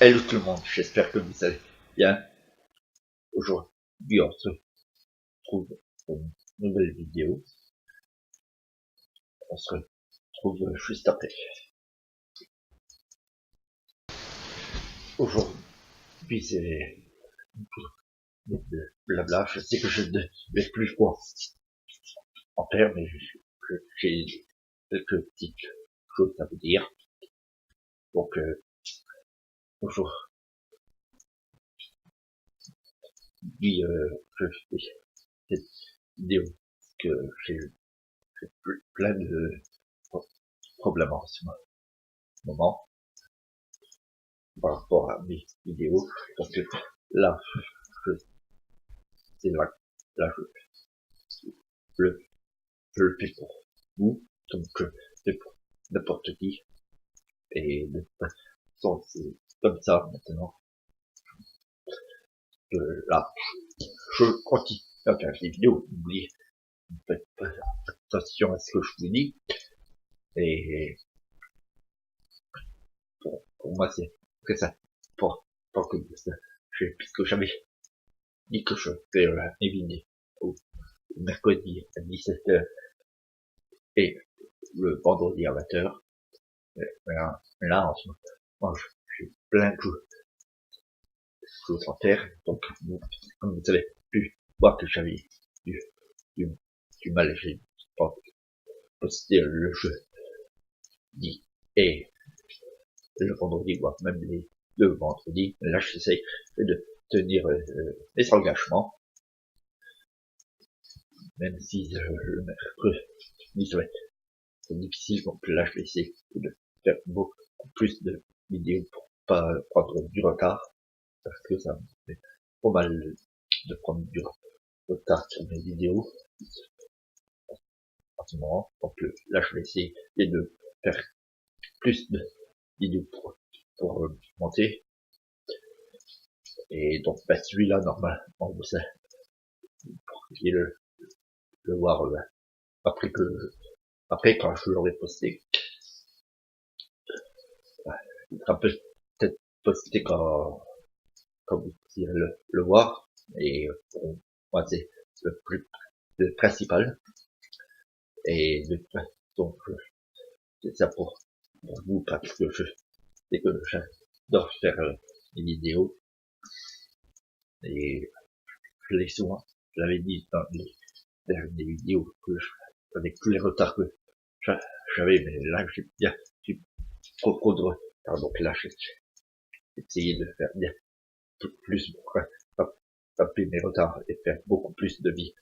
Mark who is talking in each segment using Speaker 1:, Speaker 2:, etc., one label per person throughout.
Speaker 1: Hello tout le monde, j'espère que vous allez bien. Aujourd'hui, on se retrouve pour une nouvelle vidéo. On se retrouve juste après. Aujourd'hui, c'est blabla. Je sais que je ne vais plus quoi en faire, mais j'ai quelques petites choses à vous dire. Donc, aujourd'hui, je fais cette vidéo que j'ai plein de problèmes en ce moment par rapport à mes vidéos, parce que là, c'est là, je le fais pour vous, donc je le fais pour n'importe qui, et de toute façon, c'est comme ça maintenant, que là, je continue à faire des vidéos, n'oubliez, faites attention à ce que je vous dis, et pour moi, c'est que ça, pour que puisque j'avais dit que je fais mes vidéos mercredi à 17h et le vendredi à 20h. Là, en ce moment, j'ai plein de choses à faire. Donc, comme vous avez pu voir que j'avais du, du, du mal, j'ai pas posté le jeudi et le vendredi, voire même les deux vendredis. Là, j'essaie de tenir les engagements, même si le mercredi, ça va être difficile. Donc là, je vais essayer de faire beaucoup plus de vidéos pour pas prendre du retard, parce que ça me fait pas mal de prendre du retard sur mes vidéos en ce moment. Donc là, je vais essayer de faire plus de vidéos pour monter. Et donc, bah, celui-là, normalement, vous savez, pour le voir après quand je l'aurai posté. Il sera peut-être posté quand vous irez le voir. Et pour moi, c'est le principal. Et de toute façon, c'est ça pour vous, parce que c'est que j'adore faire des vidéos. Et je l'ai souvent, je l'avais dit dans les vidéos, que avec tous les retards que j'avais, mais là, j'ai trop de retard. Donc là, j'ai essayé de faire bien plus pour taper mes retards et faire beaucoup plus de vie.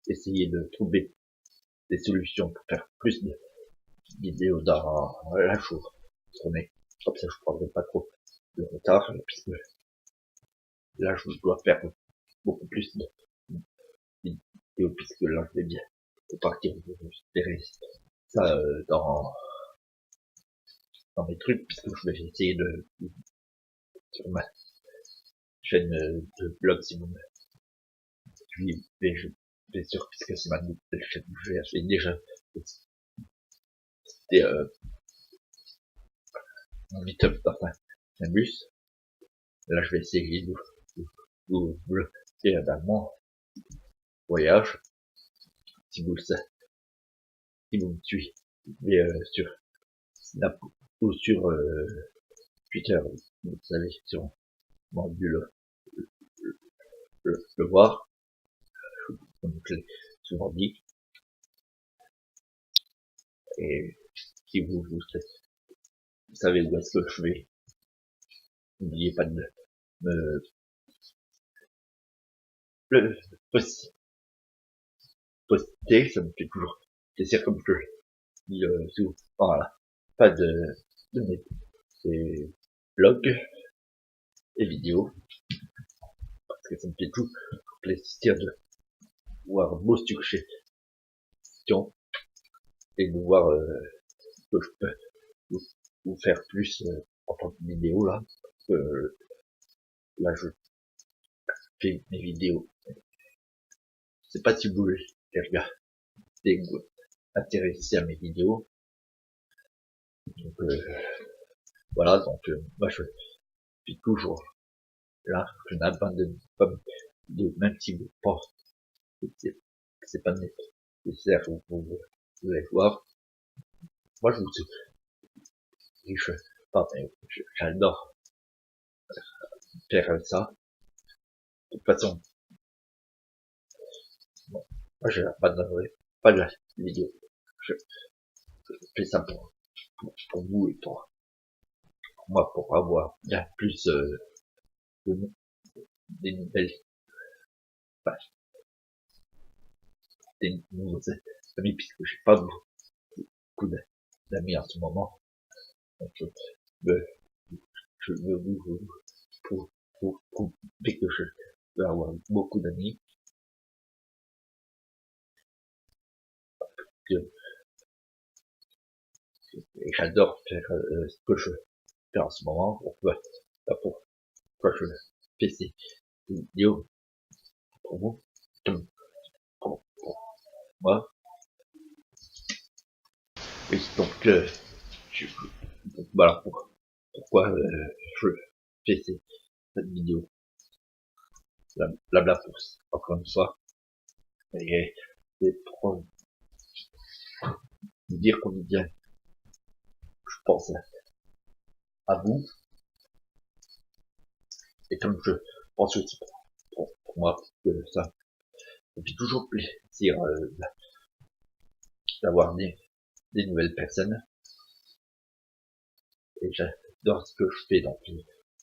Speaker 1: Essayer de trouver des solutions pour faire plus de vidéos dans la journée. Comme ça, je prendrai pas trop de retard, puisque là, je dois faire beaucoup plus de vidéos, puisque là, je vais bien partir de gérer ça dans mes trucs, puisque je vais essayer sur ma chaîne de blog, si vous me suivez, bien sûr, puisque c'est ma nouvelle chaîne, j'ai déjà c'était mon meet-up dans un bus. Là, je vais essayer de vous bloquer dans mon voyage. Si vous le savez, si vous me suivez sur Snap ou sur Twitter, vous savez sûrement dû le voir, comme je l'ai souvent dit. Et si vous savez où est-ce que je vais, n'oubliez pas de me le poster, ça me fait toujours plaisir, comme je dis souvent. Voilà, pas de mes blogs et vidéos, parce que ça me fait toujours plaisir de voir vos suggestions et de voir que je peux vous faire plus en tant que vidéo là, parce que là je fais mes vidéos. Je sais pas si vous les regardez, vous intéressez à mes vidéos, donc Voilà, donc moi je suis toujours là, je n'abandonne pas mes vidéos, même si vous pensez que c'est pas nécessaire, vous allez voir. Moi je vous dis, j'adore faire ça. De toute façon, bon, moi je n'abandonnerai pas la vidéo. Je, je fais ça pour vous et pour moi, pour avoir bien plus de, des nouvelles, enfin, des nouveaux amis, puisque j'ai pas beaucoup d'amis en ce moment. Donc, veux, je veux vous prouver que je veux avoir beaucoup d'amis, que, et j'adore faire ce que je fais en ce moment. Donc, voilà, pourquoi je fais ces vidéos pour vous, pour moi. Et donc, je, donc voilà pourquoi je fais cette vidéo. Blabla pouce, encore une fois. Et c'est pour vous dire combien je pense à vous. Et comme je pense aussi pour moi, que ça me fait toujours plaisir d'avoir des nouvelles personnes. Et j'adore ce que je fais, donc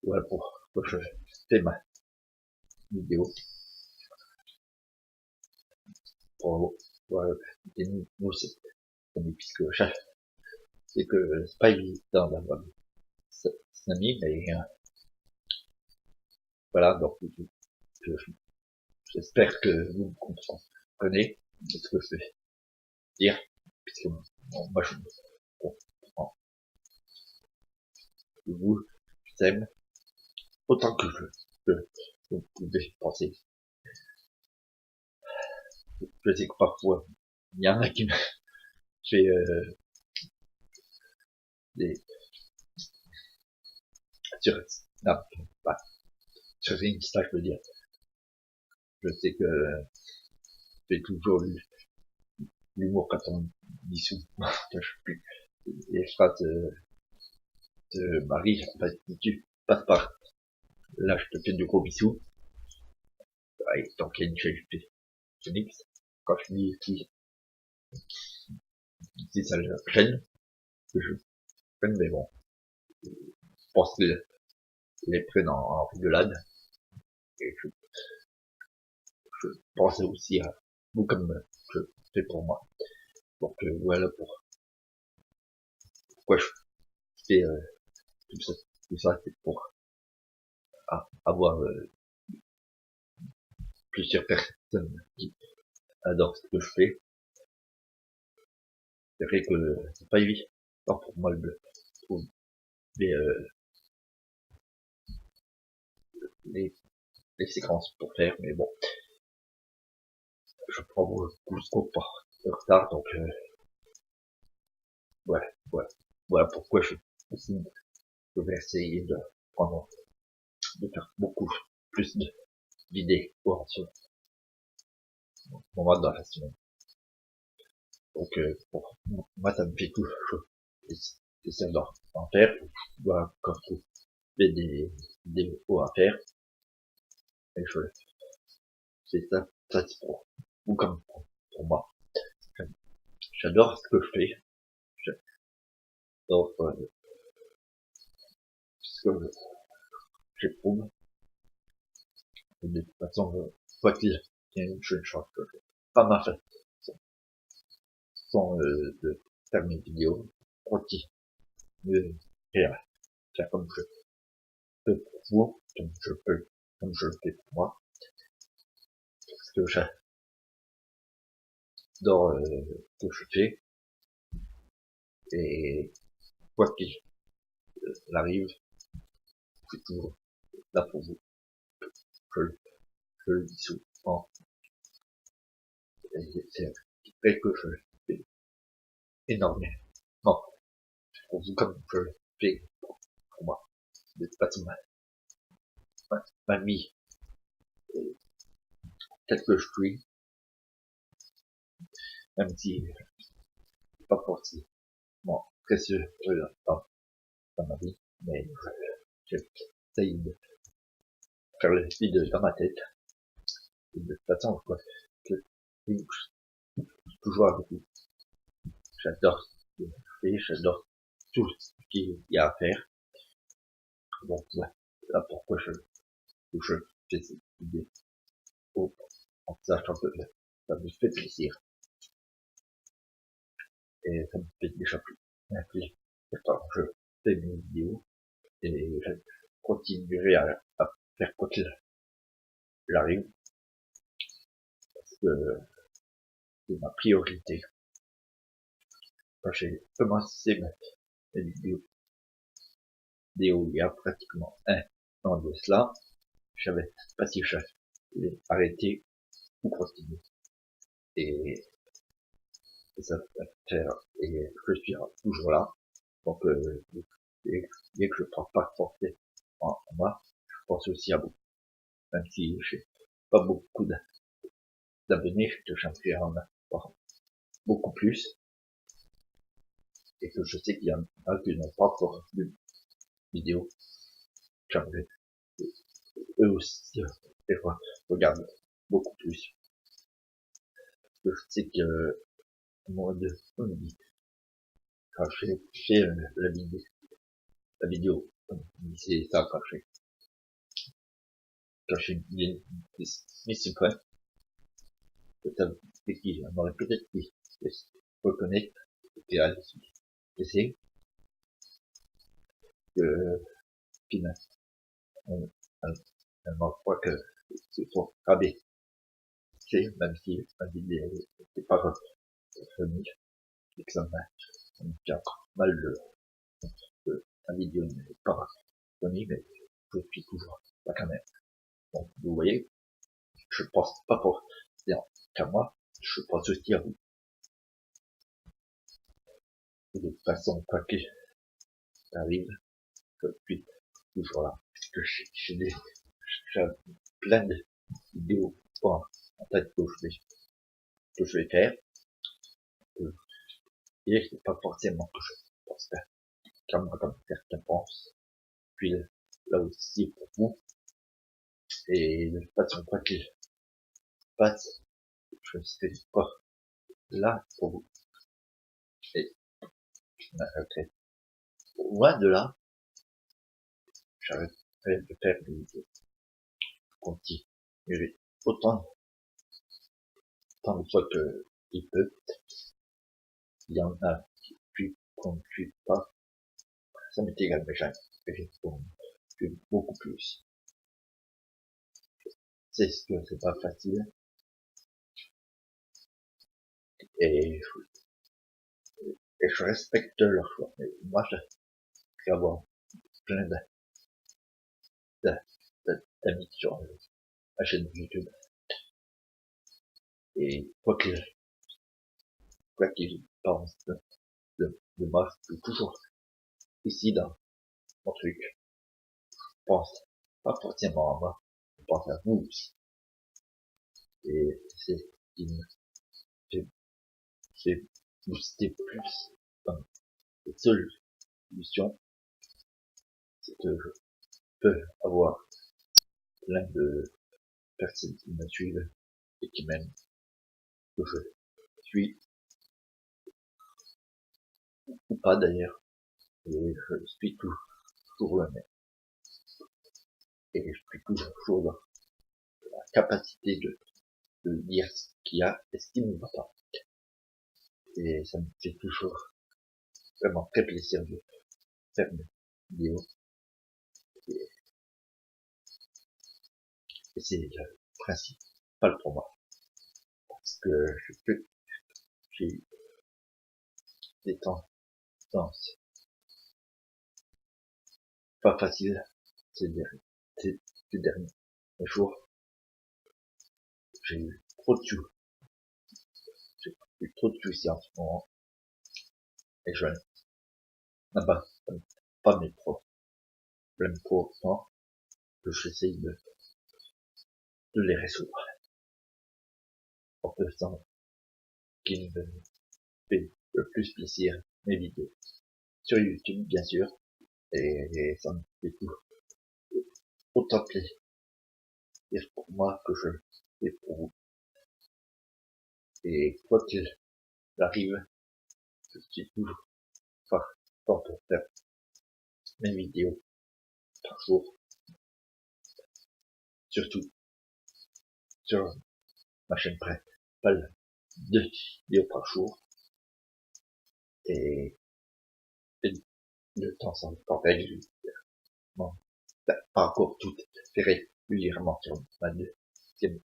Speaker 1: voilà pourquoi je fais ma vidéo. Pour voilà, des nouveaux amis, puisque c'est que c'est pas évident d'avoir des amis, mais voilà, donc j'espère que vous me comprenez ce que je veux dire, puisque bon, moi je comprends vous, je t'aime autant que vous pouvez penser. Je sais que parfois, il y en a qui me fait des sur, non, pas, sur Insta, je veux dire. Je sais que j'ai toujours l'humour quand on dit sous. Je sais plus. Les phrases de Marie, en fait, si tu passes par là, je te fais de gros bisous. Et donc, il y a une Phoenix. Quand je dis qui, si ça le gêne, que je prenne, mais bon, je pense qu'ils les prennent en rigolade. Et je pensais aussi à vous comme je fais pour moi. Donc voilà pourquoi je fais tout ça. Tout ça, c'est pour avoir plusieurs personnes qui adorent ce que je fais. C'est vrai que c'est pas évident pour moi de trouver les, les séquences pour faire, mais bon, je prends beaucoup de retard, donc voilà, voilà pourquoi je vais essayer de prendre, de faire beaucoup plus de vidéos en ce moment dans la semaine. Donc pour moi ça me fait tout chaud. J'essaie d'en faire, je dois encore trouver des vidéos à faire, et je c'est ça c'est pour ou comme pour moi. J'adore ce que je fais, j'adore ce que j'éprouve. Et de toute façon, quoi qu'il y ait une chose que je fais pas ma façon de faire mes vidéos, continuer faire, faire comme je peux pour vous, comme je peux, comme je le fais pour moi, parce que j'adore ce que je fais, et quoi qu'il arrive, je suis toujours là pour vous. Je, je le dis souvent, et c'est vrai que je le fais énormément pour vous comme je le fais parce que ma vie, tel que je suis, même si c'est pas forcément précieux dans ma vie, mais j'essaye de faire le vide dans ma tête. Et de toute façon, quoi, que toujours avec vous. J'adore ce que je fais, j'adore tout ce qu'il y a à faire. Donc, ouais, là pourquoi je fais cette vidéo en sachant que ça me fait plaisir. Et ça me fait déjà plaisir. Quand je fais mes vidéos, et je continuerai à faire quoi qu'il arrive, parce que c'est ma priorité. Quand j'ai commencé mes vidéos il y a pratiquement un an de cela, je savais pas si j'allais arrêter ou continuer. Et ça va faire, et je suis toujours là. Donc, dès que je prends pas forcément en moi, je pense aussi à vous. Même si j'ai pas beaucoup d'abonnés, j'aimerais en avoir beaucoup plus. Et que je sais qu'il y en a qui n'ont pas encore vu de vidéo. J'aimerais eux aussi, des fois, regarder beaucoup plus. Parce que je sais que, moi, quand j'ai fait la vidéo, c'est ça, quand j'ai mis ce point, peut-être qui m'aurait peut-être qui reconnaître et à l'essayer que finalement on croit que c'est pour rabaisser, même si la vidéo n'est pas revenue et que ça me fait encore mal que la vidéo n'est pas revenue, mais je suis toujours là quand même. Donc vous voyez, je pense pas pour qu'à moi, je pense aussi à vous. Et de toute façon, quoi qu'il arrive, je suis toujours là. Parce que j'ai plein de vidéos en tête que je vais faire. Et c'est pas forcément que je pense faire comme certains pensent. Puis là aussi pour vous. Et de toute façon, quoi qu'il passe, je serai pas là pour vous. Et après, loin de là, j'arrêterai de faire des vidéos. Continuer autant de fois que il peut. Il y en a qui continuent pas. Ça m'est égal, mais j'ai beaucoup plus. C'est ce que c'est pas facile. Et je respecte leur choix. Mais moi, je vais avoir plein d'amis sur la chaîne YouTube. Et quoi qu'ils pensent de moi, je suis toujours ici dans mon truc. Je pense pas forcément à moi, je pense à vous aussi. Et c'est une, j'ai boosté plus. Enfin, la seule solution, c'est que je peux avoir plein de personnes qui me suivent et qui m'aiment, que je suis, ou pas d'ailleurs, et je suis toujours le même. Et je suis toujours dans la capacité de dire ce qu'il y a et ce qui ne va pas. Et ça me fait toujours vraiment très plaisir de faire mes vidéos. Et c'est le principal pour moi. Parce que j'ai des temps pas faciles ces derniers jours. J'ai eu trop de soucis. J'ai eu trop de soucis en ce moment. Et je n'abat pas mes problèmes pour autant que j'essaye de les résoudre. En faisant qu'il me fait le plus plaisir mes vidéos. Sur YouTube, bien sûr, et ça me fait autant plaisir pour moi que je fais pour vous. Et quoi qu'il arrive, je suis toujours partant pour faire mes vidéos par jour, surtout sur ma chaîne principale, 2 vidéos par jour, et de temps en temps régulièrement, pas encore toutes, mais régulièrement sur ma deuxième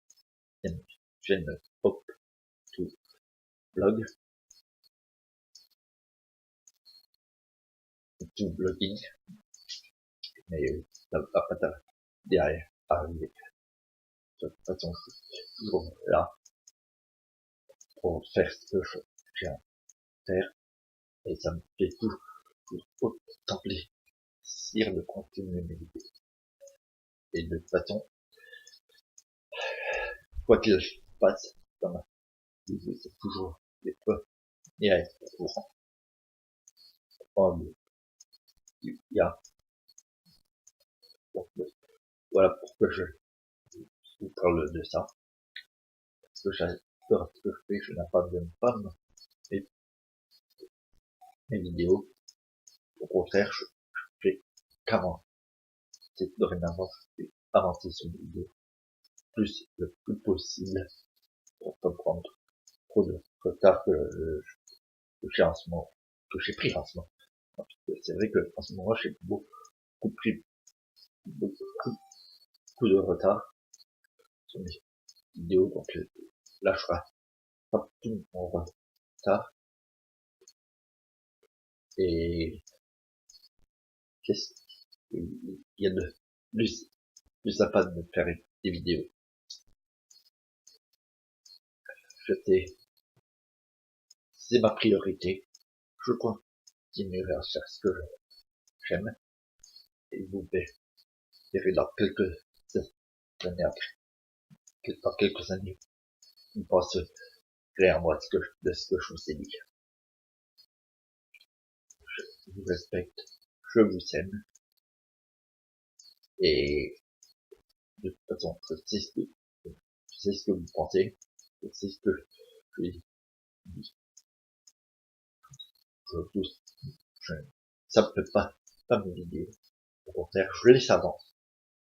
Speaker 1: chaîne Hop to Blog, to blogging, mais ça va pas tarder à arriver. De toute façon, je suis toujours là pour faire ce que j'ai à faire, et ça me fait toujours autant plaisir de continuer mes vidéos. Et de toute façon, quoi qu'il se passe dans ma vie, c'est toujours les premiers à être au courant. Il y a, donc, voilà pourquoi je vous parle de ça. Parce que j'adore ce que je fais, je n'abandonne pas mes vidéos. Au contraire, je fais qu'avancer. C'est dorénavant, je fais avancer sur mes vidéos le plus possible pour pas prendre trop de retard que j'ai en ce moment, que j'ai pris en ce moment. C'est vrai que en ce moment, j'ai pris beaucoup de retard sur mes vidéos, donc là, je pas tout mon retard. Et qu'est-ce qu'il y a de plus sympa de faire des vidéos? C'est ma priorité. Je continuerai à faire ce que j'aime, et vous verrez dans quelques années après, dans quelques années, vous penserez à moi de ce que je vous ai dit. Je vous respecte, je vous aime, et de toute façon, je sais ce que vous pensez, je sais ce que je dis. Ça me fait pas mes vidéos. Au contraire, je les avance.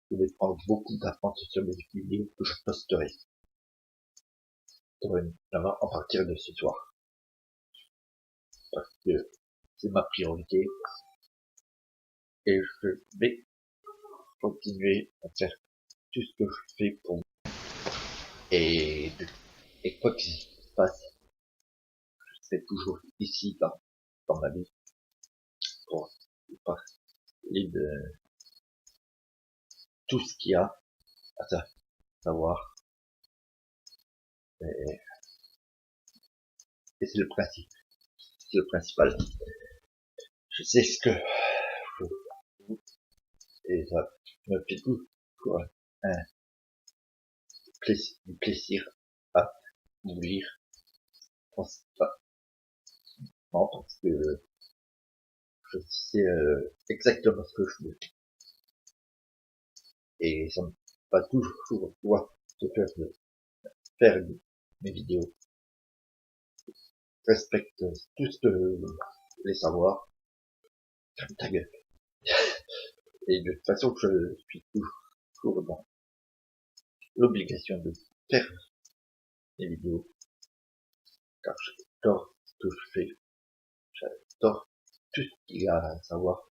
Speaker 1: Je vais prendre beaucoup d'avance sur mes vidéos que je posterai. Dorénavant, à partir de ce soir. Parce que c'est ma priorité. Et je vais continuer à faire tout ce que je fais pour vous. Et quoi qu'il se passe, je serai toujours ici dans ma vie pour parler de tout ce qu'il y a à savoir. Et c'est le principe. C'est le principal. Je sais ce que je veux, et ça me fait toujours du plaisir à vous lire. Principalement parce que je sais exactement ce que je veux. Et ça me va toujours pouvoir de faire mes vidéos. Je respecte tout ce que vous voulez savoir. Ferme ta gueule. Et de toute façon, je suis toujours dans l'obligation de faire mes vidéos. Car j'adore ce que je fais. J'adore tout ce qu'il y a à savoir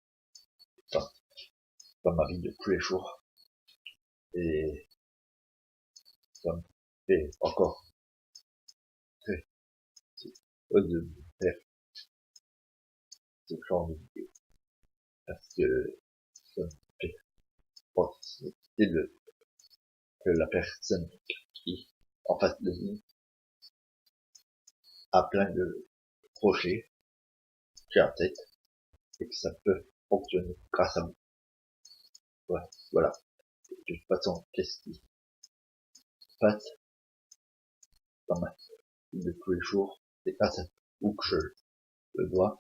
Speaker 1: dans ma vie de tous les jours. Et ça me fait encore très heureux de faire ce genre de vidéo. Parce que ça me fait penser que la personne qui en face de nous a plein de projets j'ai en tête et que ça peut fonctionner grâce à vous. Ouais, voilà. De toute façon, qu'est-ce qui se passe dans ma vie de tous les jours, c'est pas ça où que je le vois,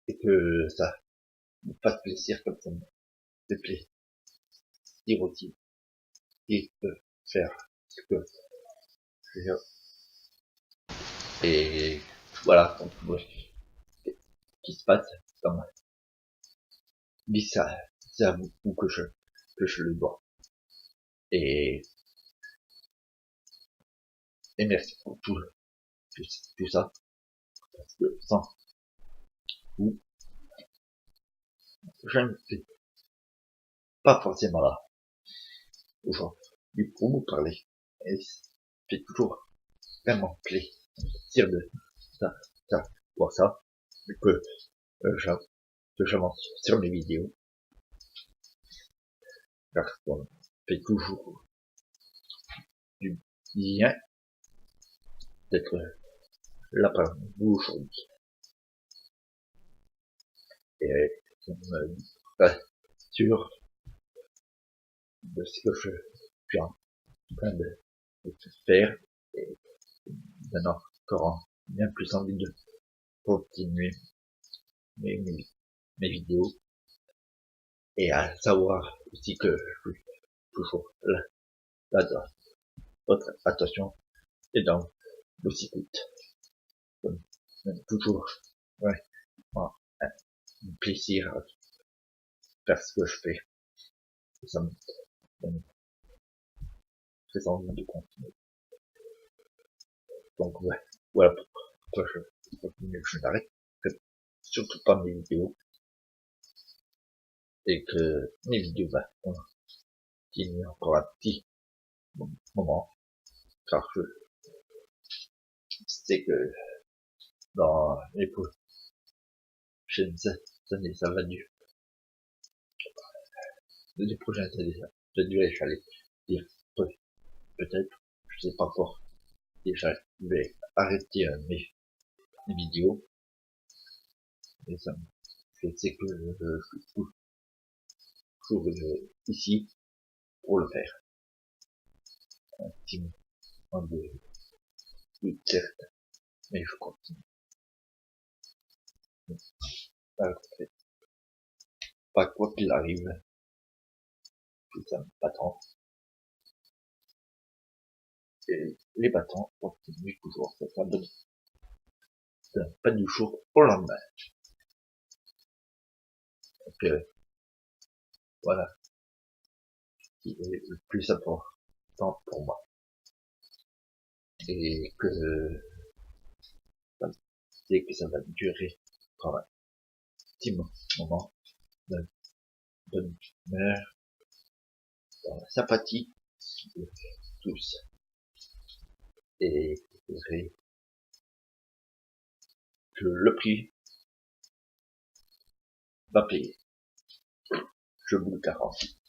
Speaker 1: et que ça me fasse plaisir comme ça me fait plaisir aussi, et faire ce que je veux. Et voilà, donc, ouais, ce qui se passe dans ma vie, ça, c'est à vous que je le vois. Et, et merci pour tout ça, parce que sans vous, je ne suis pas forcément là aujourd'hui pour vous parler. Et c'est toujours vraiment plaisir de ça, voir ça, et que j'avance sur mes vidéos, car on fait toujours du bien d'être là par vous aujourd'hui. Et je me rassure de ce que je suis en train de faire, et maintenant encore bien plus envie de continuer mes vidéos, et à savoir aussi que je suis toujours là dans votre attention et dans vos écoutes. Donc, toujours, ouais, un plaisir à faire ce que je fais. Et ça me donne très envie de continuer. Donc, ouais, voilà pourquoi je continue, je n'arrête surtout pas mes vidéos, et que mes vidéos continuer encore un petit moment, car je sais que dans les prochaines années, ça va durer. Les prochaines années, ça va durer, j'allais dire, peut-être, je sais pas encore, déjà, je vais arrêter mes vidéos, et ça, je sais que je suis toujours ici pour le faire. Un petit moment de certes, mais je continue. Pas quoi qu'il arrive, tout ça m'attend. Et les battants continuent toujours, ça donne pas du jour au lendemain. Donc voilà, qui est le plus important pour moi. Et que c'est que ça va durer quand même un petit moment de bonne humeur, dans la sympathie de tous. Et que le prix va payer. Je vous le garantis.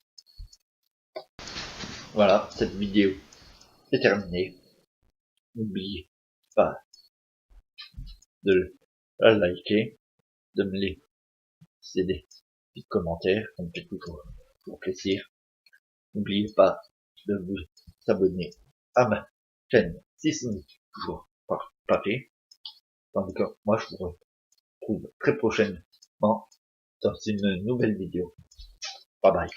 Speaker 1: Voilà, cette vidéo est terminée. N'oubliez pas de la liker, de me laisser des petits commentaires, ça me fait toujours plaisir. N'oubliez pas de vous abonner à ma chaîne si ce n'est toujours pas fait. Donc moi je vous retrouve très prochainement dans une nouvelle vidéo. Bye bye.